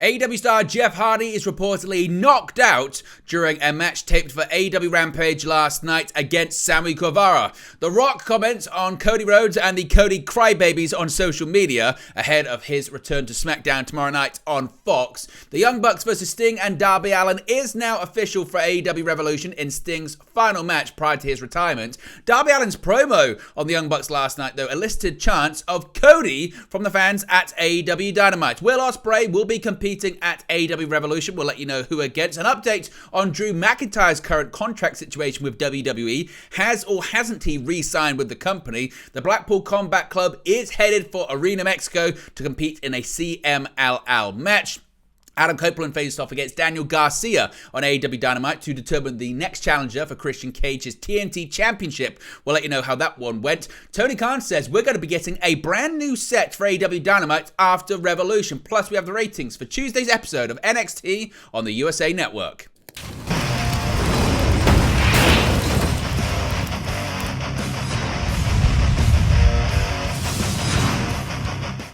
AEW star Jeff Hardy is reportedly knocked out during a match taped for AEW Rampage last night against Sammy Guevara. The Rock comments on Cody Rhodes and the Cody Crybabies on social media ahead of his return to SmackDown tomorrow night on Fox. The Young Bucks vs Sting and Darby Allin is now official for AEW Revolution in Sting's final match prior to his retirement. Darby Allin's promo on the Young Bucks last night, though, elicited chants of Cody from the fans at AEW Dynamite. Will Ospreay will be competing at AEW Revolution. We'll let you know who against. An update on Drew McIntyre's current contract situation with WWE. Has or hasn't he re-signed with the company? The Blackpool Combat Club is headed for Arena Mexico to compete in a CMLL match. Adam Copeland faced off against Daniel Garcia on AEW Dynamite to determine the next challenger for Christian Cage's TNT Championship. We'll let you know how that one went. Tony Khan says we're going to be getting a brand new set for AEW Dynamite after Revolution. Plus, we have the ratings for Tuesday's episode of NXT on the USA Network.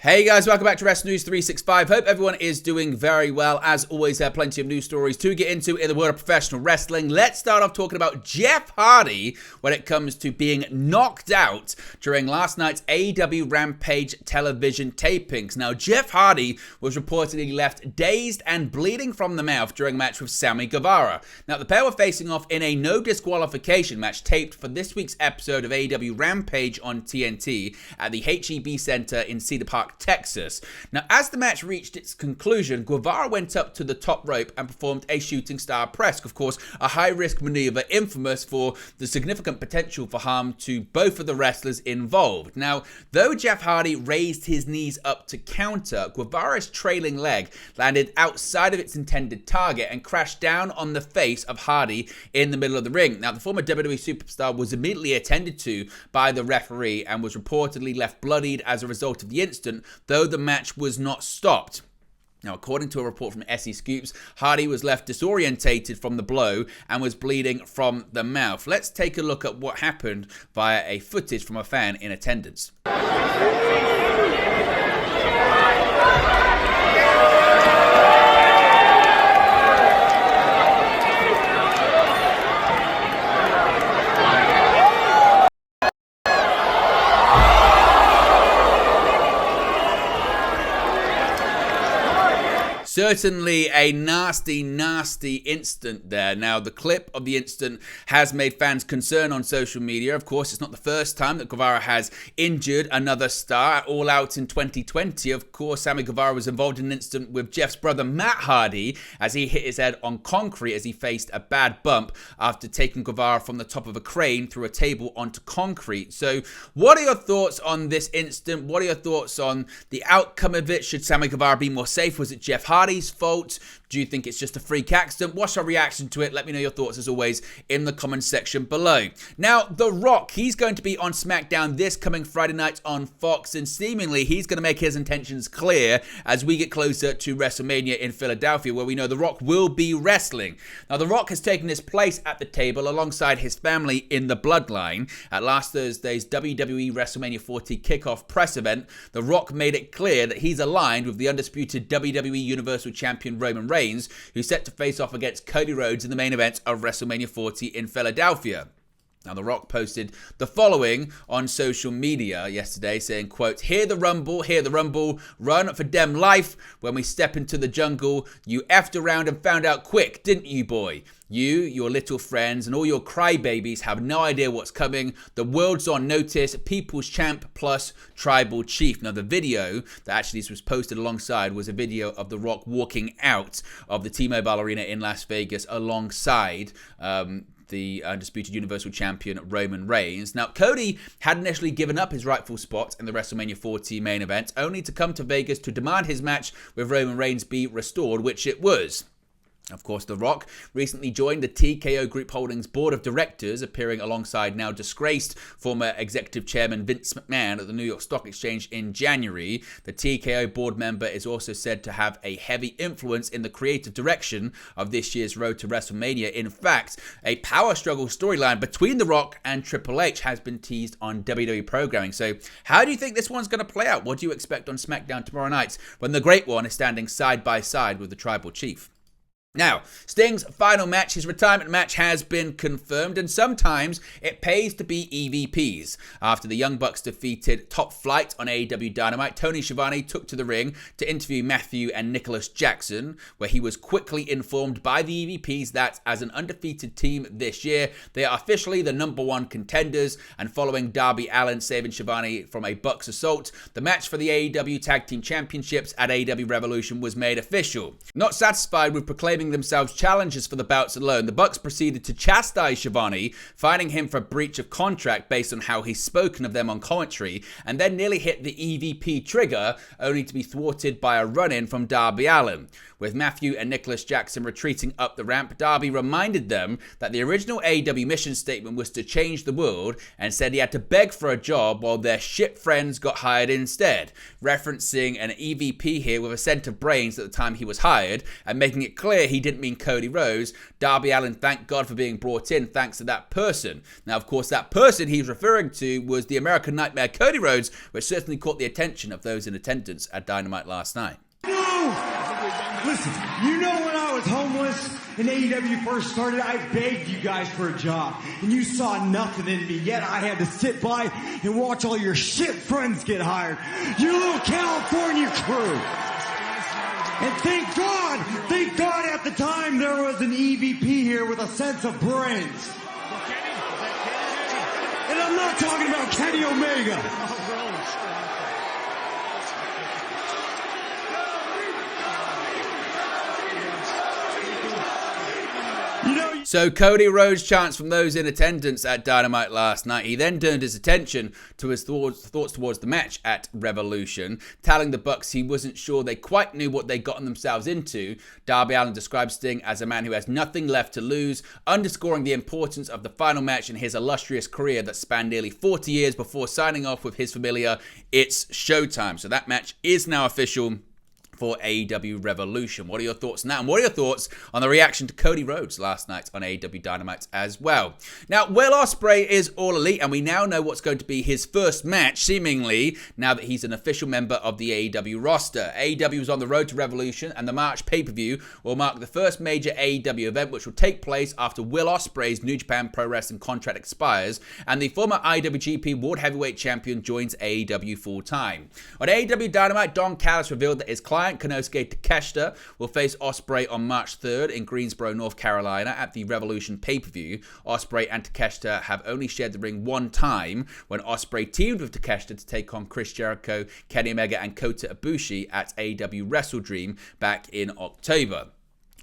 Hey guys, welcome back to Wrestling News 365. Hope everyone is doing very well. As always, there are plenty of news stories to get into in the world of professional wrestling. Let's start off talking about Jeff Hardy when it comes to being knocked out during last night's AEW Rampage television tapings. Now, Jeff Hardy was reportedly left dazed and bleeding from the mouth during a match with Sammy Guevara. Now, the pair were facing off in a no disqualification match taped for this week's episode of AEW Rampage on TNT at the HEB Center in Cedar Park, Texas. Now, as the match reached its conclusion, Guevara went up to the top rope and performed a shooting star press. Of course, a high-risk maneuver infamous for the significant potential for harm to both of the wrestlers involved. Now, though Jeff Hardy raised his knees up to counter, Guevara's trailing leg landed outside of its intended target and crashed down on the face of Hardy in the middle of the ring. Now, the former WWE superstar was immediately attended to by the referee and was reportedly left bloodied as a result of the incident, though the match was not stopped. Now, according to a report from SE Scoops, Hardy was left disorientated from the blow and was bleeding from the mouth. Let's take a look at what happened via a footage from a fan in attendance. Certainly a nasty incident there. Now, the clip of the incident has made fans concerned on social media. Of course, it's not the first time that Guevara has injured another star. At All Out in 2020, of course, Sammy Guevara was involved in an incident with Jeff's brother Matt Hardy as he hit his head on concrete as he faced a bad bump after taking Guevara from the top of a crane through a table onto concrete. So, what are your thoughts on this incident? What are your thoughts on the outcome of it? Should Sammy Guevara be more safe? Was it Jeff Hardy's fault? Do you think it's just a freak accident? What's your reaction to it? Let me know your thoughts, as always, in the comments section below. Now, The Rock, he's going to be on SmackDown this coming Friday night on Fox, and seemingly he's going to make his intentions clear as we get closer to WrestleMania in Philadelphia, where we know The Rock will be wrestling. Now, The Rock has taken his place at the table alongside his family in the Bloodline. At last Thursday's WWE WrestleMania 40 kickoff press event, The Rock made it clear that he's aligned with the undisputed WWE Universal Champion Roman Reigns, who's set to face off against Cody Rhodes in the main event of WrestleMania 40 in Philadelphia. Now, The Rock posted the following on social media yesterday, saying, quote, hear the rumble, run for dem life. When we step into the jungle, you effed around and found out quick, didn't you, boy? You, your little friends, and all your crybabies have no idea what's coming. The world's on notice. People's champ plus tribal chief. Now, the video that actually was posted alongside was a video of The Rock walking out of the T-Mobile Arena in Las Vegas alongside the undisputed Universal Champion Roman Reigns. Now, Cody had initially given up his rightful spot in the WrestleMania 40 main event, only to come to Vegas to demand his match with Roman Reigns be restored, which it was. Of course, The Rock recently joined the TKO Group Holdings board of directors, appearing alongside now disgraced former executive chairman Vince McMahon at the New York Stock Exchange in January. The TKO board member is also said to have a heavy influence in the creative direction of this year's Road to WrestleMania. In fact, a power struggle storyline between The Rock and Triple H has been teased on WWE programming. So how do you think this one's going to play out? What do you expect on SmackDown tomorrow night when the Great One is standing side by side with the Tribal Chief? Now, Sting's final match, his retirement match, has been confirmed, and sometimes it pays to be EVPs. After the Young Bucks defeated Top Flight on AEW Dynamite, Tony Schiavone took to the ring to interview Matthew and Nicholas Jackson, where he was quickly informed by the EVPs that as an undefeated team this year, they are officially the #1 contenders, and following Darby Allin saving Schiavone from a Bucks assault, the match for the AEW Tag Team Championships at AEW Revolution was made official. Not satisfied with proclaiming themselves challengers for the bouts alone, the Bucks proceeded to chastise Schiavone, fining him for breach of contract based on how he's spoken of them on commentary, and then nearly hit the EVP trigger, only to be thwarted by a run-in from Darby Allin. With Matthew and Nicholas Jackson retreating up the ramp, Darby reminded them that the original AEW mission statement was to change the world, and said he had to beg for a job while their shit friends got hired instead, referencing an EVP here with a set of brains at the time he was hired, and making it clear he didn't mean Cody Rhodes. Darby Allin thanked God for being brought in thanks to that person. Now, of course, that person he was referring to was the American Nightmare Cody Rhodes, which certainly caught the attention of those in attendance at Dynamite last night. No! Listen, you know when I was homeless and AEW first started, I begged you guys for a job, and you saw nothing in me, yet I had to sit by and watch all your shit friends get hired. You little California crew. And thank God at the time there was an EVP here with a sense of brains. And I'm not talking about Kenny Omega. So Cody Rhodes' chants from those in attendance at Dynamite last night. He then turned his attention to his thoughts towards the match at Revolution, telling the Bucks he wasn't sure they quite knew what they'd gotten themselves into. Darby Allin described Sting as a man who has nothing left to lose, underscoring the importance of the final match in his illustrious career that spanned nearly 40 years before signing off with his familiar, "It's showtime." So that match is now official for AEW Revolution. What are your thoughts on that? And what are your thoughts on the reaction to Cody Rhodes last night on AEW Dynamite as well? Now, Will Ospreay is All Elite, and we now know what's going to be his first match, seemingly, now that he's an official member of the AEW roster. AEW is on the road to Revolution, and the March pay-per-view will mark the first major AEW event, which will take place after Will Ospreay's New Japan Pro Wrestling contract expires, and the former IWGP World Heavyweight Champion joins AEW full-time. On AEW Dynamite, Don Callis revealed that his client, Konosuke Takeshita, will face Ospreay on March 3rd in Greensboro, North Carolina at the Revolution pay-per-view. Ospreay and Takeshita have only shared the ring one time, when Ospreay teamed with Takeshita to take on Chris Jericho, Kenny Omega and Kota Ibushi at AEW Wrestle Dream back in October.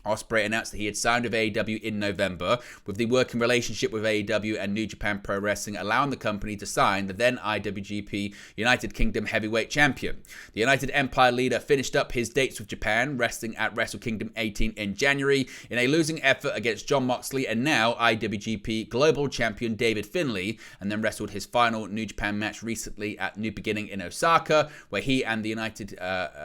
Ospreay announced that he had signed with AEW in November, with the working relationship with AEW and New Japan Pro Wrestling allowing the company to sign the then IWGP United Kingdom Heavyweight Champion. The United Empire leader finished up his dates with Japan, wrestling at Wrestle Kingdom 18 in January in a losing effort against Jon Moxley and now IWGP Global Champion David Finlay, and then wrestled his final New Japan match recently at New Beginning in Osaka, where he and the United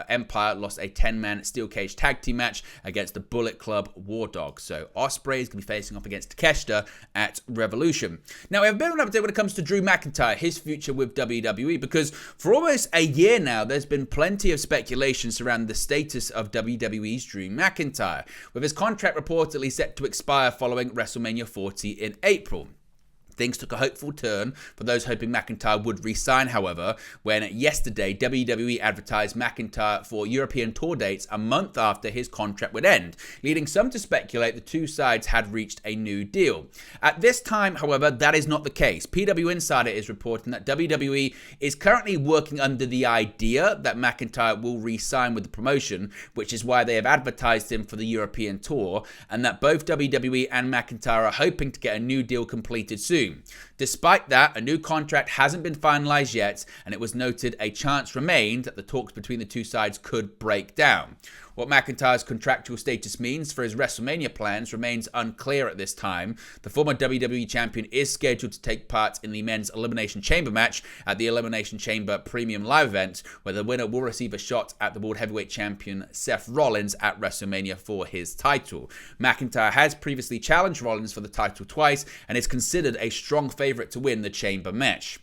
Empire lost a 10-man steel cage tag team match against the Bullet Club War Dogs. So Ospreay is going to be facing off against Takeshita at Revolution. Now, we have a bit of an update when it comes to Drew McIntyre, his future with WWE, because for almost a year now, there's been plenty of speculation surrounding the status of WWE's Drew McIntyre, with his contract reportedly set to expire following WrestleMania 40 in April. Things took a hopeful turn for those hoping McIntyre would re-sign, however, when yesterday WWE advertised McIntyre for European tour dates a month after his contract would end, leading some to speculate the two sides had reached a new deal. At this time, however, that is not the case. PW Insider is reporting that WWE is currently working under the idea that McIntyre will re-sign with the promotion, which is why they have advertised him for the European tour, and that both WWE and McIntyre are hoping to get a new deal completed soon. Despite that, a new contract hasn't been finalized yet, and it was noted a chance remained that the talks between the two sides could break down. What McIntyre's contractual status means for his WrestleMania plans remains unclear at this time. The former WWE champion is scheduled to take part in the men's Elimination Chamber match at the Elimination Chamber Premium Live event, where the winner will receive a shot at the World Heavyweight Champion Seth Rollins at WrestleMania for his title. McIntyre has previously challenged Rollins for the title twice and is considered a strong favorite to win the Chamber match.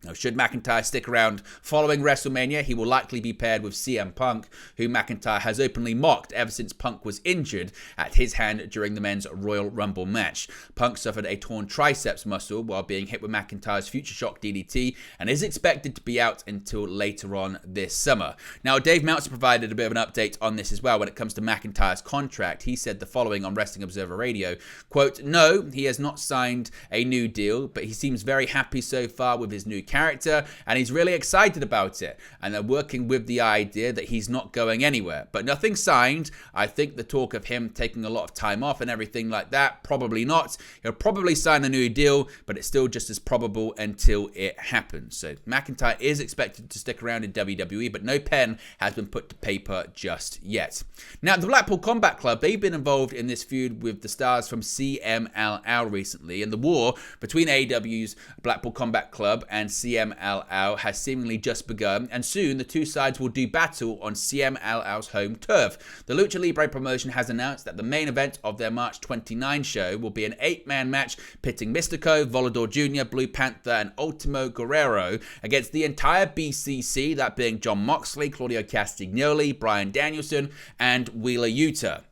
Now, should McIntyre stick around following WrestleMania, he will likely be paired with CM Punk, who McIntyre has openly mocked ever since Punk was injured at his hand during the men's Royal Rumble match. Punk suffered a torn triceps muscle while being hit with McIntyre's Future Shock DDT and is expected to be out until later on this summer. Now, Dave Meltzer provided a bit of an update on this as well when it comes to McIntyre's contract. He said the following on Wrestling Observer Radio, quote, "No, he has not signed a new deal, but he seems very happy so far with his new character, and he's really excited about it, and they're working with the idea that he's not going anywhere, but nothing signed. I think the talk of him taking a lot of time off and everything like that, probably not. He'll probably sign a new deal, but it's still just as probable until it happens." So McIntyre is expected to stick around in WWE, but no pen has been put to paper just yet. Now, the Blackpool Combat Club, they've been involved in this feud with the stars from CMLL recently, and the war between AEW's Blackpool Combat Club and CMLL has seemingly just begun, and soon the two sides will do battle on CMLL's home turf. The Lucha Libre promotion has announced that the main event of their March 29 show will be an 8-man match pitting Mystico, Volador Jr., Blue Panther, and Ultimo Guerrero against the entire BCC, that being Jon Moxley, Claudio Castagnoli, Bryan Danielson, and Wheeler Yuta.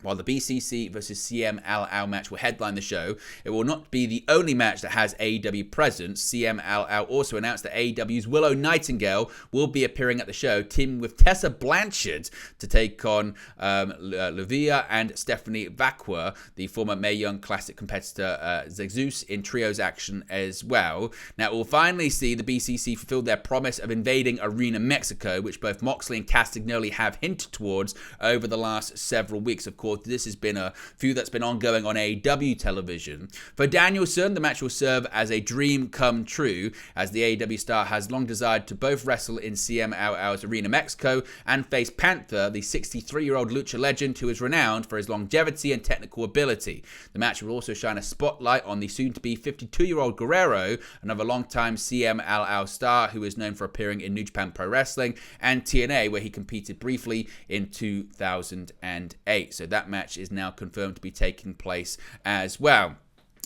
While the BCC versus CMLL match will headline the show, it will not be the only match that has AEW presence. CMLL also announced that AEW's Willow Nightingale will be appearing at the show, teaming with Tessa Blanchard to take on Luvia and Stephanie Vacqua, the former Mae Young Classic competitor Zeus, in trios action as well. Now, we'll finally see the BCC fulfill their promise of invading Arena Mexico, which both Moxley and Castagnoli have hinted towards over the last several weeks. Of course, this has been a feud that's been ongoing on AEW television. For Danielson, the match will serve as a dream come true, as the AEW star has long desired to both wrestle in CMLL's Arena Mexico and face Panther, the 63-year-old lucha legend who is renowned for his longevity and technical ability. The match will also shine a spotlight on the soon-to-be 52-year-old Guerrero, another longtime CMLL star who is known for appearing in New Japan Pro Wrestling and TNA, where he competed briefly in 2008. So that match is now confirmed to be taking place as well.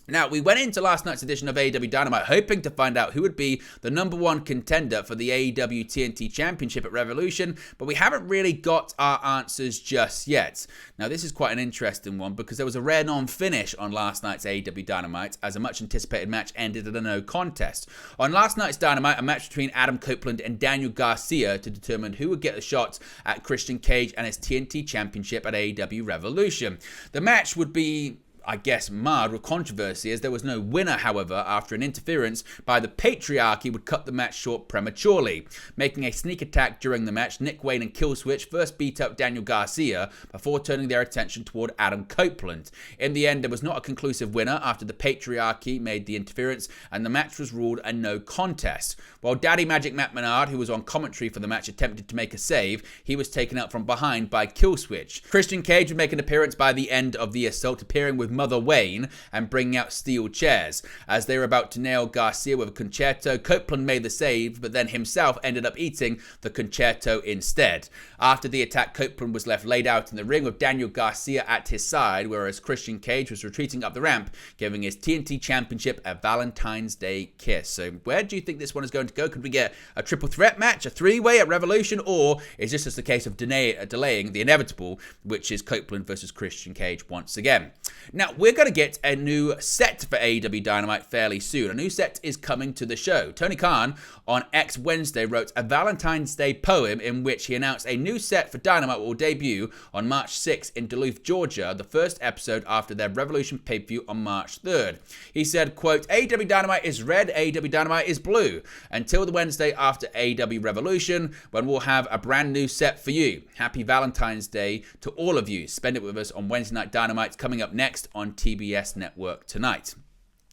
Now, we went into last night's edition of AEW Dynamite hoping to find out who would be the number one contender for the AEW TNT Championship at Revolution, but we haven't really got our answers just yet. Now, this is quite an interesting one because there was a rare non-finish on last night's AEW Dynamite, as a much-anticipated match ended in a no contest. On last night's Dynamite, a match between Adam Copeland and Daniel Garcia to determine who would get the shot at Christian Cage and his TNT Championship at AEW Revolution. The match would be, I guess, marred with controversy, as there was no winner, however, after an interference by the Patriarchy would cut the match short prematurely. Making a sneak attack during the match, Nick Wayne and Killswitch first beat up Daniel Garcia before turning their attention toward Adam Copeland. In the end, there was not a conclusive winner after the Patriarchy made the interference, and the match was ruled a no contest. While Daddy Magic Matt Menard, who was on commentary for the match, attempted to make a save, he was taken out from behind by Killswitch. Christian Cage would make an appearance by the end of the assault, appearing with Mother Wayne and bringing out steel chairs. As they were about to nail Garcia with a concerto, Copeland made the save, but then himself ended up eating the concerto instead. After the attack, Copeland was left laid out in the ring with Daniel Garcia at his side, whereas Christian Cage was retreating up the ramp, giving his TNT Championship a Valentine's Day kiss. So where do you think this one is going to go? Could we get a triple threat match, a three-way at Revolution, or is this just a case of delaying the inevitable, which is Copeland versus Christian Cage once again? Now, we're going to get a new set for AEW Dynamite fairly soon. A new set is coming to the show. Tony Khan on X Wednesday wrote a Valentine's Day poem in which he announced a new set for Dynamite will debut on March 6th in Duluth, Georgia, the first episode after their Revolution pay-per-view on March 3rd. He said, quote, AEW Dynamite is red, AEW Dynamite is blue, until the Wednesday after AEW Revolution, when we'll have a brand new set for you. Happy Valentine's Day to all of you. Spend it with us on Wednesday Night Dynamite, coming up next on TBS Network tonight.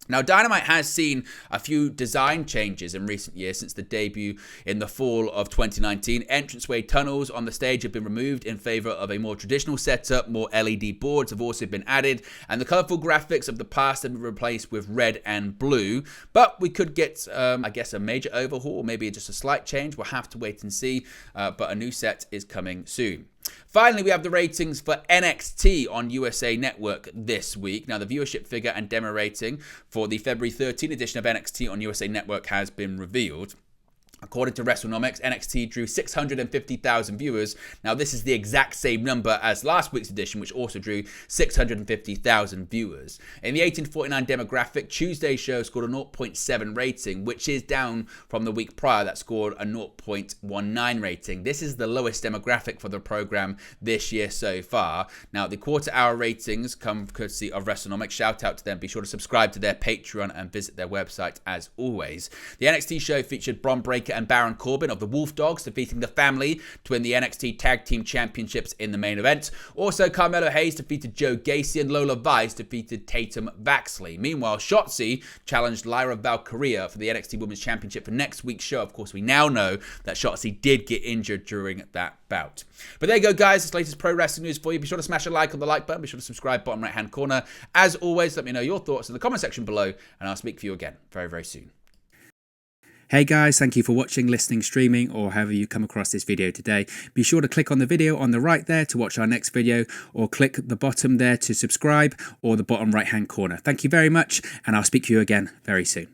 Now, Dynamite has seen a few design changes in recent years since the debut in the fall of 2019. Entranceway tunnels on the stage have been removed in favor of a more traditional setup. More LED boards have also been added, and the colorful graphics of the past have been replaced with red and blue. But we could get, I guess, a major overhaul, or maybe just a slight change. We'll have to wait and see, but a new set is coming soon. Finally, we have the ratings for NXT on USA Network this week. Now, the viewership figure and demo rating for the February 13 edition of NXT on USA Network has been revealed. According to WrestleNomics, NXT drew 650,000 viewers. Now, this is the exact same number as last week's edition, which also drew 650,000 viewers. In the 1849 demographic, Tuesday's show scored a 0.7 rating, which is down from the week prior that scored a 0.19 rating. This is the lowest demographic for the program this year so far. Now, the quarter-hour ratings come courtesy of WrestleNomics. Shout out to them. Be sure to subscribe to their Patreon and visit their website as always. The NXT show featured Bron Breakker and Baron Corbin of the Wolf Dogs defeating the Family to win the NXT Tag Team Championships in the main event. Also, Carmelo Hayes defeated Joe Gacy and Lola Vice defeated Tatum Vaxley. Meanwhile, Shotzi challenged Lyra Valkyria for the NXT Women's Championship for next week's show. Of course, we now know that Shotzi did get injured during that bout. But there you go, guys. This latest pro wrestling news for you. Be sure to smash a like on the like button. Be sure to subscribe, bottom right-hand corner. As always, let me know your thoughts in the comment section below, and I'll speak for you again very, very soon. Hey guys, thank you for watching, listening, streaming, or however you come across this video today. Be sure to click on the video on the right there to watch our next video, or click the bottom there to subscribe, or the bottom right hand corner. Thank you very much, and I'll speak to you again very soon.